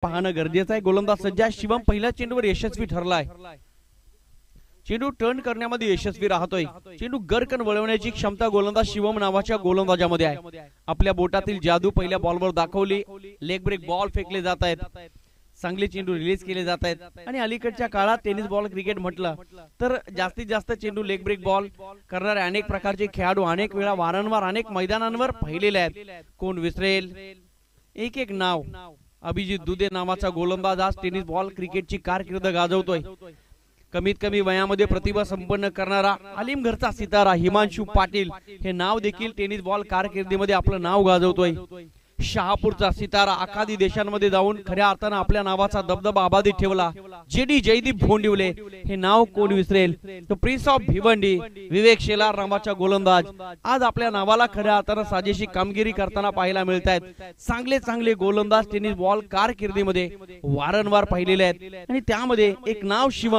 पाहणं गरजेचं आहे। गोलंदाज सज्ज आहे। शिवम पहिल्या चेंडूवर यशस्वी ठरलाय। चेंडू टर्न करण्यामध्ये यशस्वी राहतोय। चेंडू गरकन वळवण्याची क्षमता गोलंदाज शिवम नावाच्या गोलंदाजामध्ये आहे। आपल्या बोटातील जादू पहिल्या बॉलवर दाखवली। लेग ब्रेक बॉल फेकले जात आहेत। चांगले चेंडू रिलीज केले जात आहेत आणि अलीकडच्या काळात टेनिस बॉल क्रिकेट म्हटलं तर जास्तीत जास्त चेंडू लेग ब्रेक बॉल करणारे अनेक प्रकारचे खेळाडू अनेक वेळा वारंवार अनेक मैदानांवर पाहिलेले आहेत। कोण विसरेल एक एक नाव। अभिजित दुधे नावाचा गोलंदाज आज टेनिस बॉल क्रिकेटची कारकीर्द गाजवतोय। कमीत कमी वयामध्ये प्रतिभा संपन्न करणारा आलिमघरचा सितारा हिमांशू पाटील हे नाव देखील टेनिस बॉल कारकिर्दीमध्ये आपलं नाव गाजवतोय। शहापूरचा सितारा आखादी देशांमध्ये जाऊन खऱ्या अर्थानं आपल्या नावाचा दबदबा अबाधित ठेवला। जेडी जयदीप भोंडिवले हे नाव कोण विसरेल। तो प्रिन्स ऑफ भिवंडी विवेक शेलार नावाचा गोलंदाज आज आपल्या नावाला खऱ्या अर्थानं साजेशी कामगिरी करताना पाहायला मिळत आहेत। चांगले चांगले गोलंदाज टेनिस बॉल कारकिर्दीमध्ये वारंवार पाहिलेले आहेत आणि त्यामध्ये एक नाव शिवम